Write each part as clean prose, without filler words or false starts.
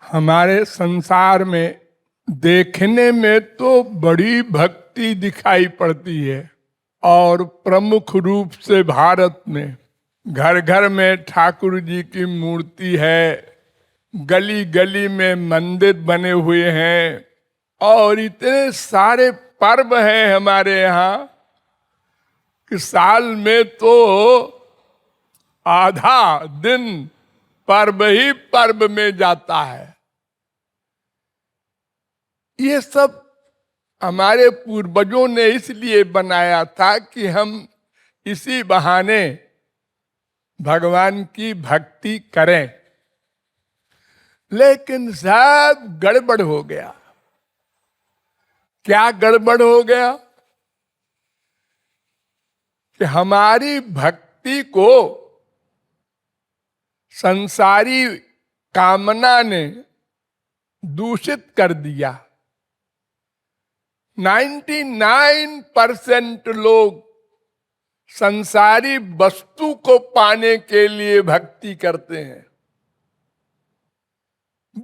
हमारे संसार में देखने में तो बड़ी भक्ति दिखाई पड़ती है और प्रमुख रूप से भारत में घर घर में ठाकुर जी की मूर्ति है, गली गली में मंदिर बने हुए हैं और इतने सारे पर्व हैं हमारे यहाँ कि साल में तो आधा दिन पर्व ही पर्व में जाता है। ये सब हमारे पूर्वजों ने इसलिए बनाया था कि हम इसी बहाने भगवान की भक्ति करें, लेकिन सब गड़बड़ हो गया। क्या गड़बड़ हो गया कि हमारी भक्ति को संसारी कामना ने दूषित कर दिया। 99% लोग संसारी वस्तु को पाने के लिए भक्ति करते हैं।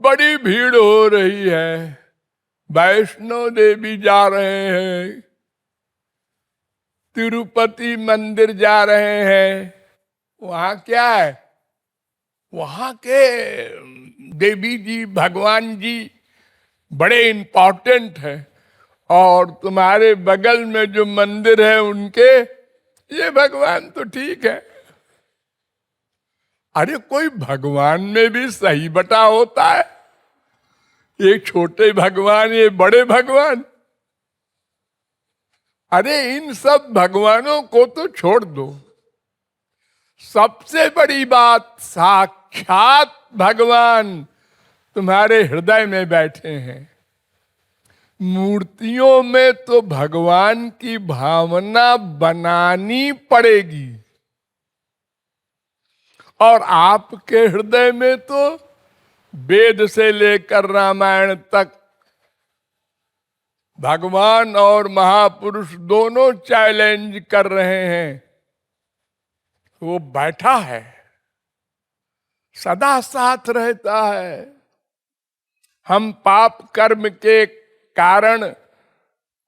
बड़ी भीड़ हो रही है, वैष्णो देवी जा रहे हैं, तिरुपति मंदिर जा रहे हैं। वहां क्या है? वहां के देवी जी, भगवान जी बड़े इंपॉर्टेंट हैं और तुम्हारे बगल में जो मंदिर है उनके ये भगवान तो ठीक है। अरे कोई भगवान में भी सही बटा होता है, ये छोटे भगवान, ये बड़े भगवान। अरे इन सब भगवानों को तो छोड़ दो। सबसे बड़ी बात, साक्षात भगवान तुम्हारे हृदय में बैठे हैं। मूर्तियों में तो भगवान की भावना बनानी पड़ेगी और आपके हृदय में तो वेद से लेकर रामायण तक भगवान और महापुरुष दोनों चैलेंज कर रहे हैं। वो बैठा है, सदा साथ रहता है। हम पाप कर्म के कारण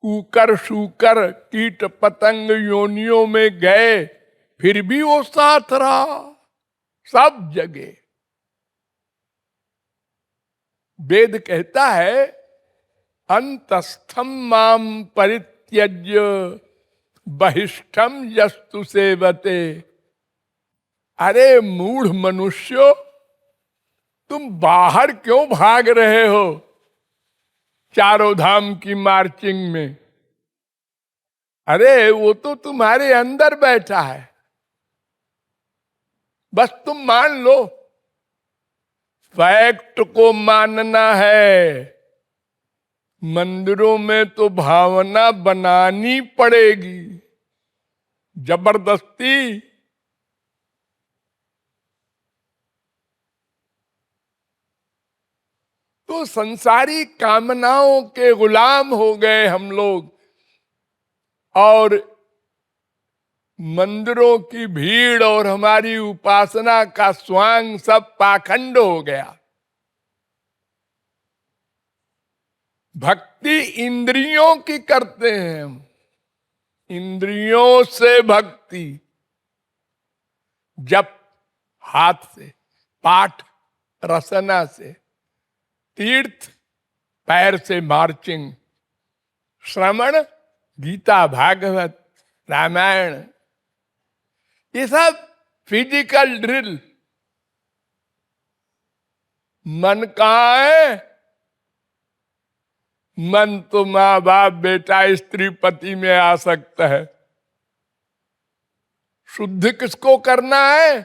कुकर शूकर कीट पतंग योनियों में गए, फिर भी वो साथ रहा सब जगह। वेद कहता है अंतस्थम माम परित्यज्य बहिष्ठम यस्तु सेवते। अरे मूढ़ मनुष्यों, तुम बाहर क्यों भाग रहे हो चारों धाम की मार्चिंग में? अरे वो तो तुम्हारे अंदर बैठा है, बस तुम मान लो। फैक्ट को मानना है। मंदिरों में तो भावना बनानी पड़ेगी जबरदस्ती। तो संसारी कामनाओं के गुलाम हो गए हम लोग और मंदिरों की भीड़ और हमारी उपासना का स्वांग सब पाखंड हो गया। भक्ति इंद्रियों की करते हैं हम, इंद्रियों से भक्ति, जप हाथ से, पाठ रसना से, तीर्थ पैर से मार्चिंग, श्रवण गीता भागवत रामायण, ये सब फिजिकल ड्रिल। मन कहाँ है? मन तो माँ बाप बेटा स्त्री पति में आ सकता है। शुद्ध किसको करना है?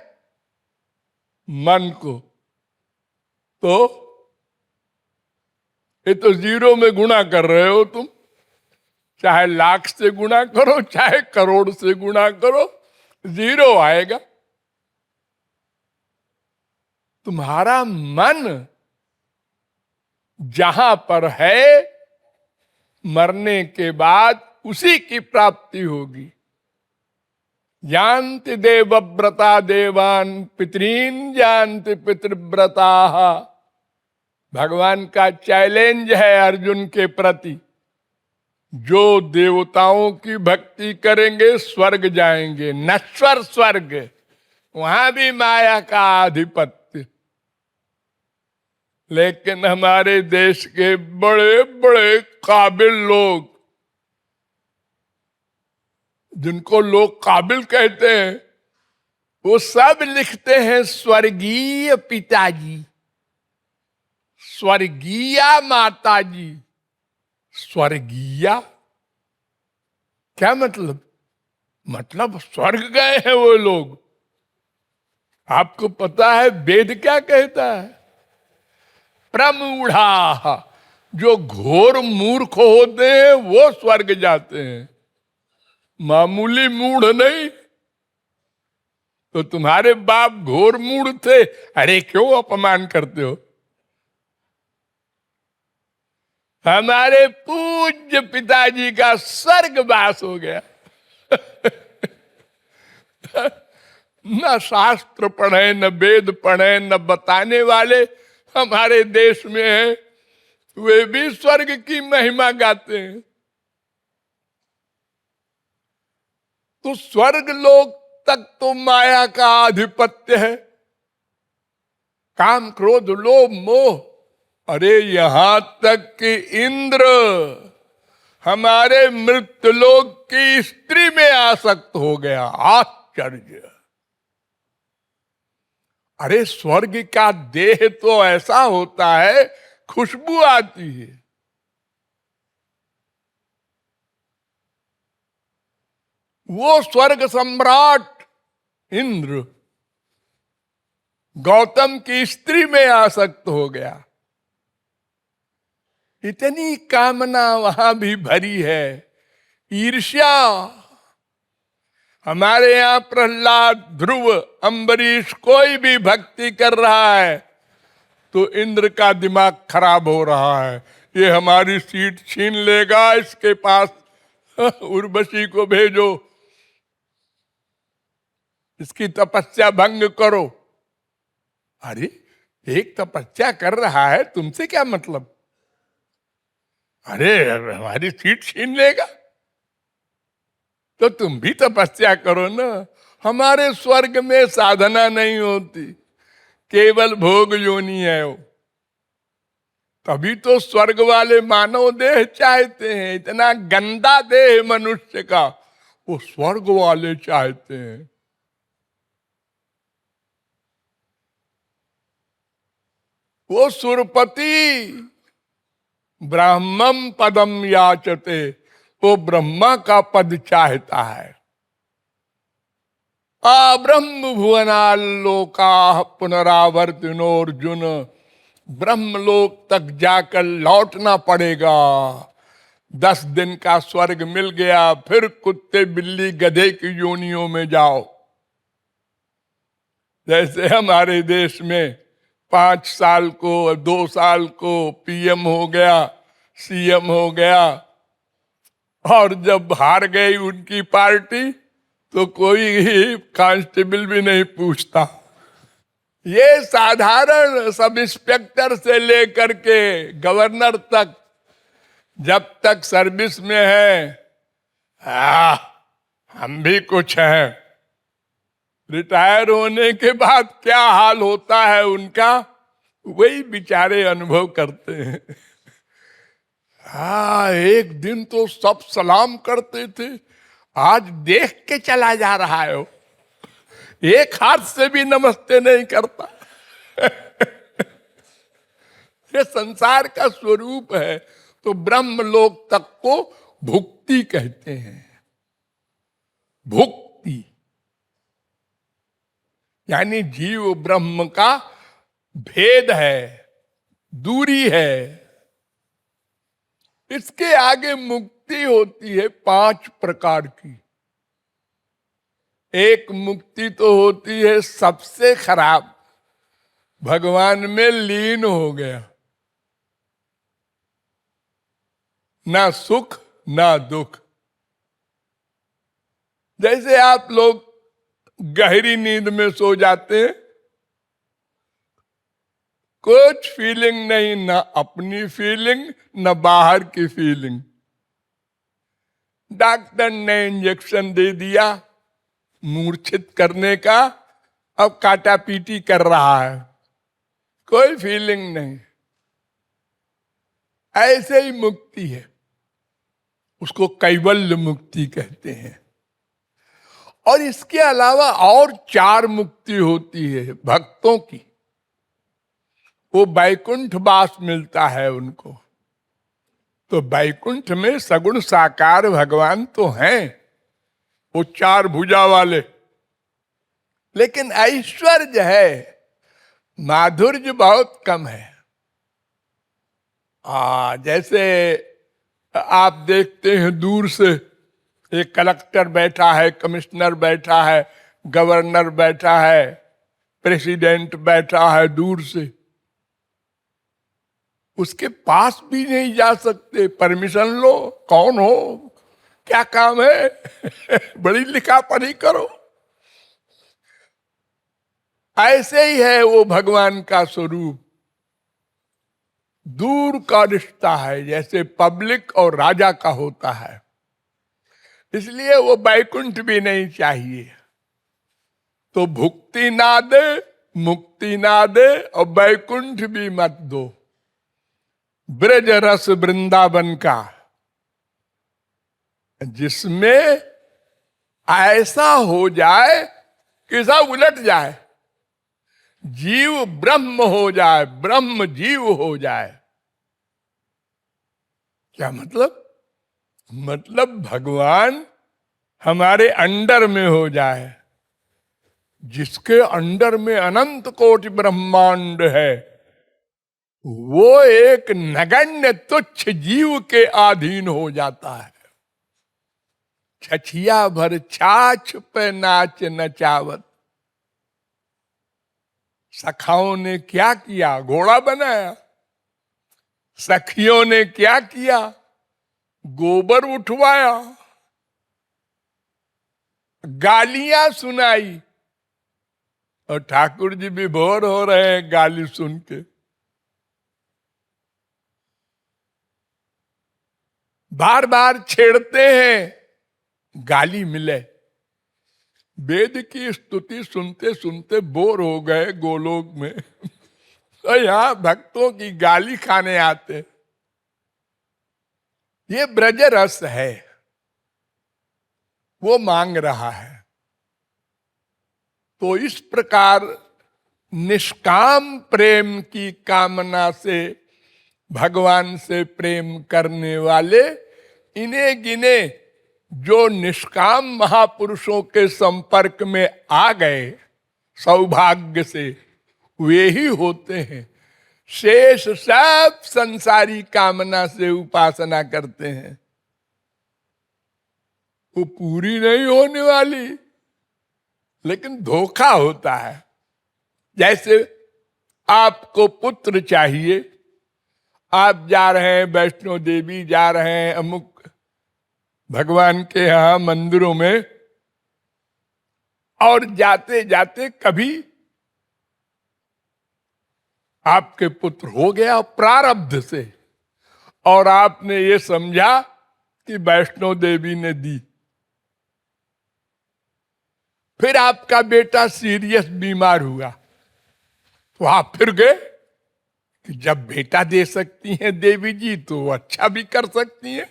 मन को। तो ये तो जीरो में गुणा कर रहे हो तुम। चाहे लाख से गुणा करो, चाहे करोड़ से गुणा करो, जीरो आएगा। तुम्हारा मन जहां पर है, मरने के बाद उसी की प्राप्ति होगी। जानति देवव्रता देवान पितरीन जानति पितृव्रता भगवान का चैलेंज है अर्जुन के प्रति, जो देवताओं की भक्ति करेंगे स्वर्ग जाएंगे, नश्वर स्वर्ग, वहां भी माया का आधिपत्य। लेकिन हमारे देश के बड़े बड़े काबिल लोग, जिनको लोग काबिल कहते हैं, वो सब लिखते हैं स्वर्गीय पिताजी, स्वर्गीय माताजी। स्वर्गीय क्या मतलब? मतलब स्वर्ग गए हैं वो लोग। आपको पता है वेद क्या कहता है? प्रमूढ़ा, जो घोर मूर्ख होते हैं वो स्वर्ग जाते हैं, मामूली मूढ़ नहीं। तो तुम्हारे बाप घोर मूढ़ थे, अरे क्यों अपमान करते हो? हमारे पूज्य पिताजी का स्वर्गवास हो गया। न शास्त्र पढ़े, न वेद पढ़े, न बताने वाले हमारे देश में हैं, वे भी स्वर्ग की महिमा गाते हैं। तो स्वर्ग लोक तक तो माया का आधिपत्य है, काम क्रोध लोभ मोह। अरे यहां तक कि इंद्र हमारे मृत्युलोक की स्त्री में आसक्त हो गया। आश्चर्य! अरे स्वर्ग का देह तो ऐसा होता है, खुशबू आती है। वो स्वर्ग सम्राट इंद्र गौतम की स्त्री में आसक्त हो गया। इतनी कामना वहां भी भरी है, ईर्ष्या। हमारे यहां प्रहलाद, ध्रुव, अम्बरीश कोई भी भक्ति कर रहा है तो इंद्र का दिमाग खराब हो रहा है, ये हमारी सीट छीन लेगा, इसके पास उर्वशी को भेजो, इसकी तपस्या भंग करो। अरे एक तपस्या कर रहा है, तुमसे क्या मतलब? अरे हमारी सीट छीन लेगा तो तुम भी तपस्या करो ना। हमारे स्वर्ग में साधना नहीं होती, केवल भोग योनि है वो। तभी तो स्वर्ग वाले मानव देह चाहते हैं, इतना गंदा देह मनुष्य का वो स्वर्ग वाले चाहते हैं। वो सुरपति ब्राह्मम पदम याचते, वो ब्रह्मा का पद चाहता है। आ ब्रह्म भुवनालोका पुनरावर्तिनोर्जुन, ब्रह्मलोक तक जाकर लौटना पड़ेगा। 10 दिन का स्वर्ग मिल गया, फिर कुत्ते बिल्ली गधे की योनियों में जाओ। जैसे हमारे देश में 5 साल को 2 साल को पीएम हो गया, सीएम हो गया, और जब हार गई उनकी पार्टी तो कोई कांस्टेबल भी नहीं पूछता। ये साधारण सब इंस्पेक्टर से लेकर के गवर्नर तक जब तक सर्विस में है, हम भी कुछ हैं। रिटायर होने के बाद क्या हाल होता है उनका, वही बेचारे अनुभव करते हैं। एक दिन तो सब सलाम करते थे, आज देख के चला जा रहा है वो, एक हाथ से भी नमस्ते नहीं करता। ये संसार का स्वरूप है। तो ब्रह्मलोक तक को भुक्ति कहते हैं। भुक्ति यानी जीव ब्रह्म का भेद है, दूरी है। इसके आगे मुक्ति होती है 5 प्रकार की। एक मुक्ति तो होती है सबसे खराब, भगवान में लीन हो गया, ना सुख ना दुख। जैसे आप लोग गहरी नींद में सो जाते हैं, कुछ फीलिंग नहीं, ना अपनी फीलिंग न बाहर की फीलिंग। डॉक्टर ने इंजेक्शन दे दिया मूर्छित करने का, अब काटा पीटी कर रहा है, कोई फीलिंग नहीं। ऐसे ही मुक्ति है, उसको कैवल्य मुक्ति कहते हैं। और इसके अलावा और 4 मुक्ति होती है भक्तों की। वो बैकुंठ वास मिलता है उनको। तो बैकुंठ में सगुण साकार भगवान तो हैं, वो 4 भुजा वाले, लेकिन ऐश्वर्य है, माधुर्य बहुत कम है। जैसे आप देखते हैं दूर से एक कलेक्टर बैठा है, कमिश्नर बैठा है, गवर्नर बैठा है, प्रेसिडेंट बैठा है, दूर से उसके पास भी नहीं जा सकते, परमिशन लो, कौन हो, क्या काम है बड़ी लिखा पढ़ी करो। ऐसे ही है वो भगवान का स्वरूप, दूर का रिश्ता है, जैसे पब्लिक और राजा का होता है। इसलिए वो बैकुंठ भी नहीं चाहिए। तो भुक्ति ना दे, मुक्ति ना दे, और बैकुंठ भी मत दो। ब्रज रस वृंदावन का, जिसमें ऐसा हो जाए कि सब उलट जाए, जीव ब्रह्म हो जाए, ब्रह्म जीव हो जाए। क्या मतलब? मतलब भगवान हमारे अंडर में हो जाए, जिसके अंडर में अनंत कोटि ब्रह्मांड है, वो एक नगण्य तुच्छ जीव के अधीन हो जाता है। छछिया भर छाछ पे नाच नचावत। सखाओं ने क्या किया? घोड़ा बनाया। सखियों ने क्या किया? गोबर उठवाया, गालियां सुनाई, और ठाकुर जी भी बोर हो रहे हैं गाली सुन के। बार बार छेड़ते हैं, गाली मिले। वेद की स्तुति सुनते सुनते बोर हो गए गोलोक में तो यहां भक्तों की गाली खाने आते। ये ब्रज रस है, वो मांग रहा है। तो इस प्रकार निष्काम प्रेम की कामना से भगवान से प्रेम करने वाले इन्हें गिने जो निष्काम महापुरुषों के संपर्क में आ गए सौभाग्य से, वे ही होते हैं। शेष सब संसारी कामना से उपासना करते हैं, वो पूरी नहीं होने वाली, लेकिन धोखा होता है। जैसे आपको पुत्र चाहिए, आप जा रहे हैं वैष्णो देवी, जा रहे हैं अमुक भगवान के यहां मंदिरों में, और जाते जाते कभी आपके पुत्र हो गया प्रारब्ध से, और आपने ये समझा कि वैष्णो देवी ने दी। फिर आपका बेटा सीरियस बीमार हुआ, तो आप फिर गए कि जब बेटा दे सकती हैं देवी जी तो अच्छा भी कर सकती हैं,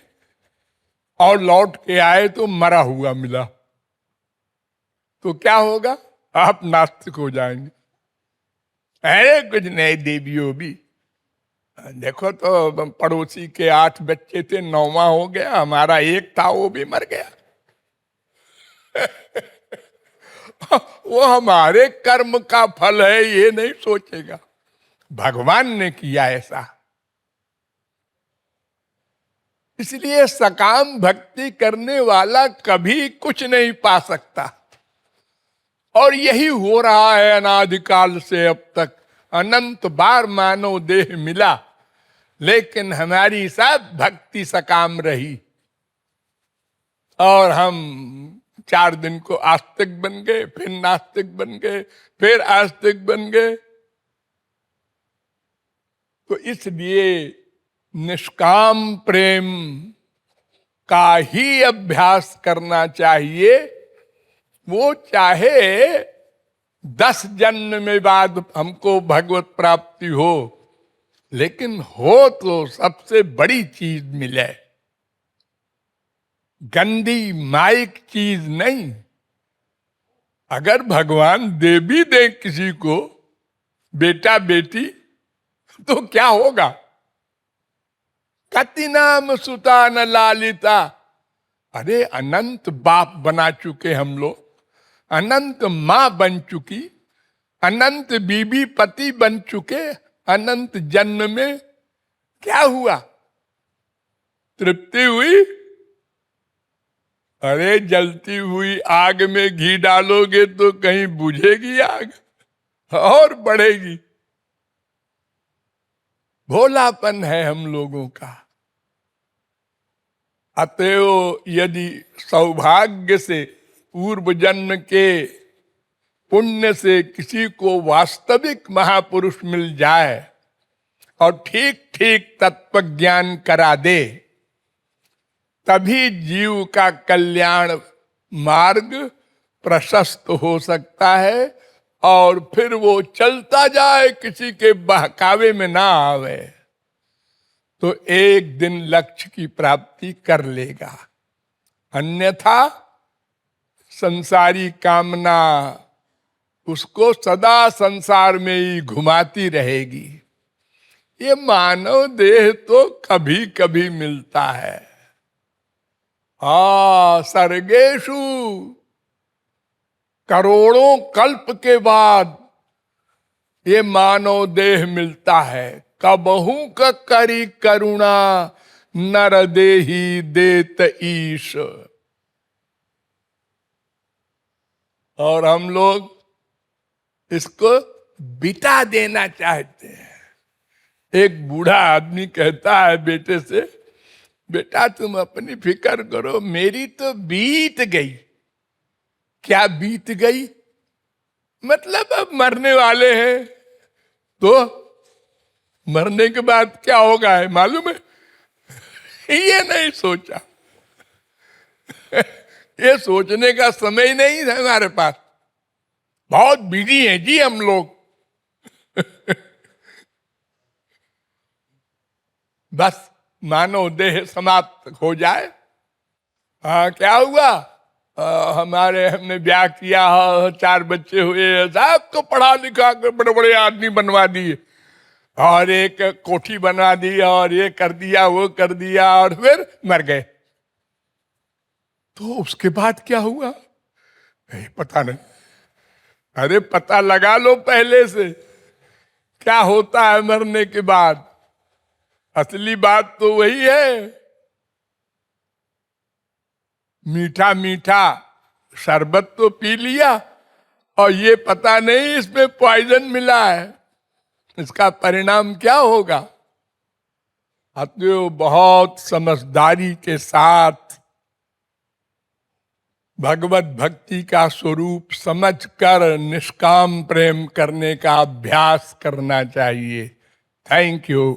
और लौट के आए तो मरा हुआ मिला, तो क्या होगा? आप नास्तिक हो जाएंगे। अरे कुछ नहीं, देवियों भी देखो तो पड़ोसी के 8 बच्चे थे, 9वां हो गया, हमारा एक था वो भी मर गया वो हमारे कर्म का फल है ये नहीं सोचेगा, भगवान ने किया ऐसा। इसलिए सकाम भक्ति करने वाला कभी कुछ नहीं पा सकता, और यही हो रहा है अनादिकाल से अब तक। अनंत बार मानव देह मिला, लेकिन हमारी सब भक्ति सकाम रही, और हम 4 दिन को आस्तिक बन गए, फिर नास्तिक बन गए, फिर आस्तिक बन गए। तो इसलिए निष्काम प्रेम का ही अभ्यास करना चाहिए। वो चाहे 10 जन्म में बाद हमको भगवत प्राप्ति हो, लेकिन हो तो सबसे बड़ी चीज मिले, गंदी माइक चीज नहीं। अगर भगवान दे भी दे किसी को बेटा बेटी, तो क्या होगा? कति नाम सुता न लालिता। अरे अनंत बाप बना चुके हम लोग, अनंत माँ बन चुकी, अनंत बीबी पति बन चुके, अनंत जन्म में क्या हुआ? तृप्ति हुई? अरे जलती हुई आग में घी डालोगे तो कहीं बुझेगी आग और बढ़ेगी। भोलापन है हम लोगों का। अतएव यदि सौभाग्य से पूर्व जन्म के पुण्य से किसी को वास्तविक महापुरुष मिल जाए और ठीक ठीक तत्व ज्ञान करा दे, तभी जीव का कल्याण मार्ग प्रशस्त हो सकता है और फिर वो चलता जाए, किसी के बहकावे में ना आवे, तो एक दिन लक्ष्य की प्राप्ति कर लेगा। अन्यथा संसारी कामना उसको सदा संसार में ही घुमाती रहेगी। ये मानव देह तो कभी कभी मिलता है। सर्गेषु, करोड़ों कल्प के बाद ये मानव देह मिलता है। कबहू का करी करुणा, नर देही देत ईश। और हम लोग इसको बिता देना चाहते हैं। एक बूढ़ा आदमी कहता है बेटे से, बेटा तुम अपनी फिक्र करो, मेरी तो बीत गई। क्या बीत गई? मतलब अब मरने वाले हैं, तो मरने के बाद क्या होगा है मालूम है? ये नहीं सोचा। ये सोचने का समय ही नहीं है हमारे पास। बहुत बिजी हैं जी हम लोग। बस मानव देह समाप्त हो जाए। क्या हुआ? हमने ब्याह किया, 4 बच्चे हुए, सबको पढ़ा लिखा कर बड़े बड़े आदमी बनवा दिए, और एक कोठी बनवा दी, और ये कर दिया वो कर दिया, और फिर मर गए। तो उसके बाद क्या हुआ? पता नहीं। अरे पता लगा लो पहले से क्या होता है मरने के बाद। असली बात तो वही है। मीठा मीठा शरबत तो पी लिया, और ये पता नहीं इसमें पॉइजन मिला है, इसका परिणाम क्या होगा। अतएव बहुत समझदारी के साथ भगवत भक्ति का स्वरूप समझकर निष्काम प्रेम करने का अभ्यास करना चाहिए। Thank you.